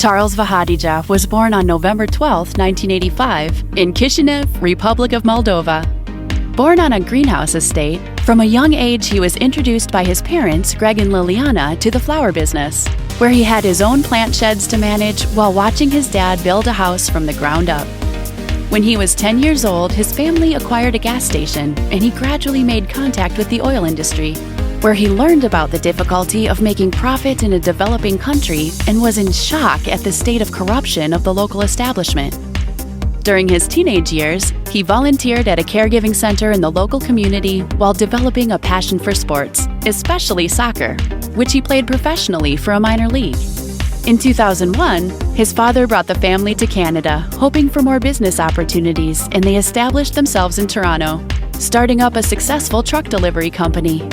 Charles Vehadija was born on November 12, 1985, in Chisinau, Republic of Moldova. Born on a greenhouse estate, from a young age he was introduced by his parents, Greg and Liliana, to the flower business, where he had his own plant sheds to manage while watching his dad build a house from the ground up. When he was 10 years old, his family acquired a gas station, and he gradually made contact with the oil industry, where he learned about the difficulty of making profit in a developing country and was in shock at the state of corruption of the local establishment. During his teenage years, he volunteered at a caregiving center in the local community while developing a passion for sports, especially soccer, which he played professionally for a minor league. In 2001, his father brought the family to Canada, hoping for more business opportunities, and they established themselves in Toronto, starting up a successful truck delivery company.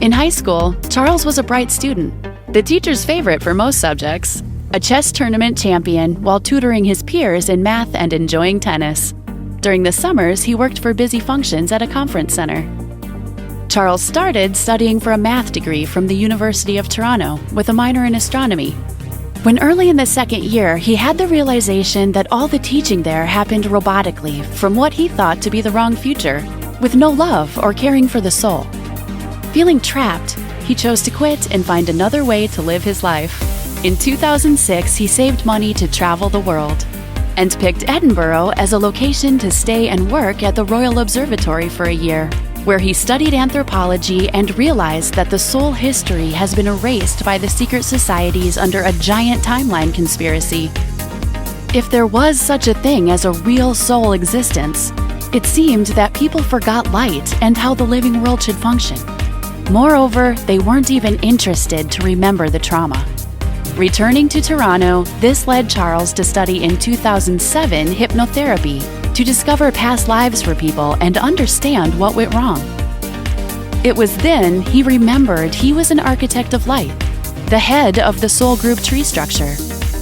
In high school, Charles was a bright student, the teacher's favorite for most subjects, a chess tournament champion while tutoring his peers in math and enjoying tennis. During the summers, he worked for busy functions at a conference center. Charles started studying for a math degree from the University of Toronto with a minor in astronomy. When early in the second year, he had the realization that all the teaching there happened robotically from what he thought to be the wrong future, with no love or caring for the soul. Feeling trapped, he chose to quit and find another way to live his life. In 2006, he saved money to travel the world and picked Edinburgh as a location to stay and work at the Royal Observatory for a year, where he studied anthropology and realized that the soul history has been erased by the secret societies under a giant timeline conspiracy. If there was such a thing as a real soul existence, it seemed that people forgot light and how the living world should function. Moreover, they weren't even interested to remember the trauma. Returning to Toronto, this led Charles to study in 2007 hypnotherapy to discover past lives for people and understand what went wrong. It was then he remembered he was an architect of light, the head of the soul group tree structure,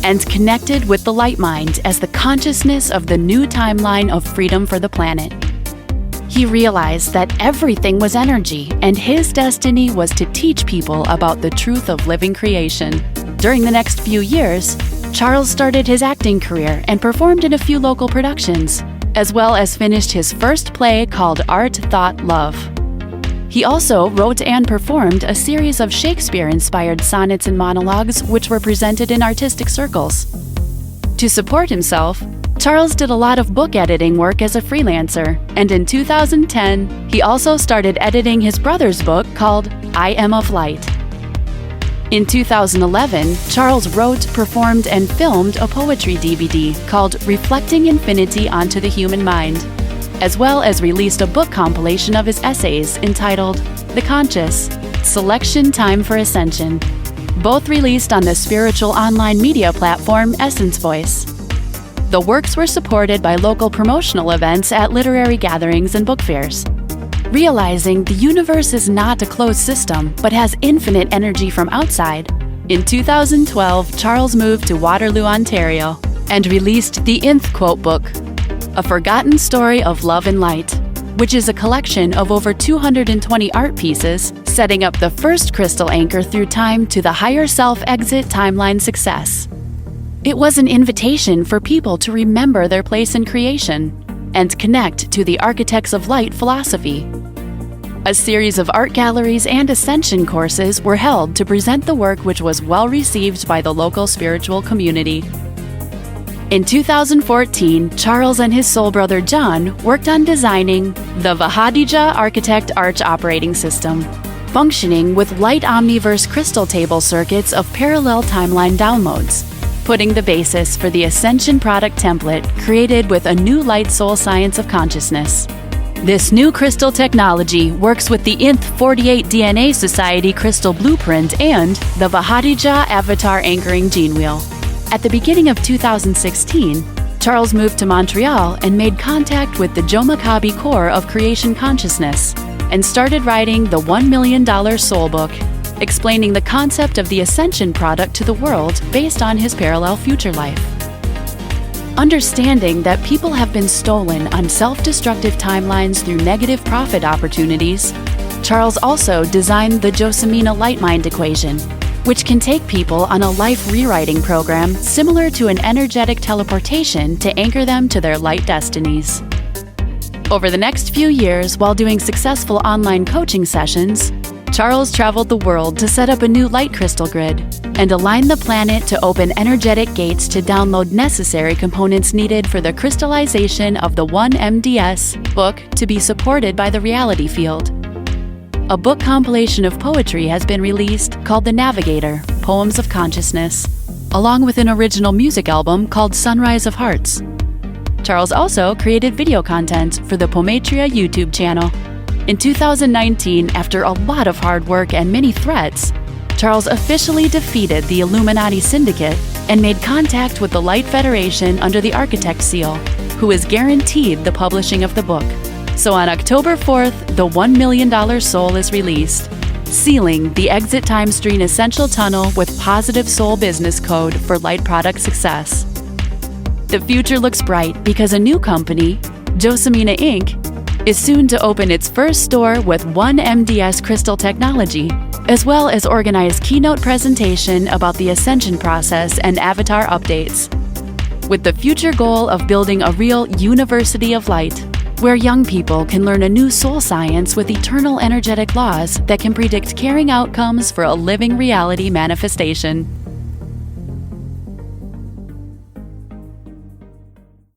and connected with the light mind as the consciousness of the new timeline of freedom for the planet. He realized that everything was energy, and his destiny was to teach people about the truth of living creation. During the next few years, Charles started his acting career and performed in a few local productions, as well as finished his first play called Art, Thought, Love. He also wrote and performed a series of Shakespeare-inspired sonnets and monologues which were presented in artistic circles. To support himself, Charles did a lot of book editing work as a freelancer, and in 2010, he also started editing his brother's book called I Am of Light. In 2011, Charles wrote, performed, and filmed a poetry DVD called Reflecting Infinity onto the Human Mind, as well as released a book compilation of his essays entitled The Conscious: Selection Time for Ascension, both released on the spiritual online media platform Essence Voice. The works were supported by local promotional events at literary gatherings and book fairs. Realizing the universe is not a closed system, but has infinite energy from outside, in 2012, Charles moved to Waterloo, Ontario, and released the Nth Quote Book, A Forgotten Story of Love and Light, which is a collection of over 220 art pieces, setting up the first crystal anchor through time to the higher self exit timeline success. It was an invitation for people to remember their place in creation and connect to the Architects of Light philosophy. A series of art galleries and ascension courses were held to present the work, which was well received by the local spiritual community. In 2014, Charles and his soul brother John worked on designing the Vehadija Architect Arch Operating System, functioning with light omniverse crystal table circuits of parallel timeline downloads, putting the basis for the Ascension product template created with a new light soul science of consciousness. This new crystal technology works with the Nth 48 DNA Society crystal blueprint and the Vehadija Avatar Anchoring Gene Wheel. At the beginning of 2016, Charles moved to Montreal and made contact with the Joe Maccabi Core of Creation Consciousness and started writing the $1 Million Soul Book, explaining the concept of the Ascension product to the world based on his parallel future life. Understanding that people have been stolen on self-destructive timelines through negative profit opportunities, Charles also designed the Josemina Light Mind equation, which can take people on a life rewriting program similar to an energetic teleportation to anchor them to their light destinies. Over the next few years, while doing successful online coaching sessions, Charles traveled the world to set up a new light crystal grid and align the planet to open energetic gates to download necessary components needed for the crystallization of the 1MDS book to be supported by the reality field. A book compilation of poetry has been released called The Navigator, Poems of Consciousness, along with an original music album called Sunrise of Hearts. Charles also created video content for the Pometria YouTube channel. In 2019, after a lot of hard work and many threats, Charles officially defeated the Illuminati Syndicate and made contact with the Light Federation under the Architect Seal, who is guaranteed the publishing of the book. So on October 4th, the $1 million soul is released, sealing the Exit Time Stream Essential Tunnel with Positive Soul Business Code for light product success. The future looks bright because a new company, Josemina Inc., is soon to open its first store with 1MDS crystal technology, as well as organize keynote presentation about the ascension process and avatar updates, with the future goal of building a real University of Light, where young people can learn a new soul science with eternal energetic laws that can predict caring outcomes for a living reality manifestation.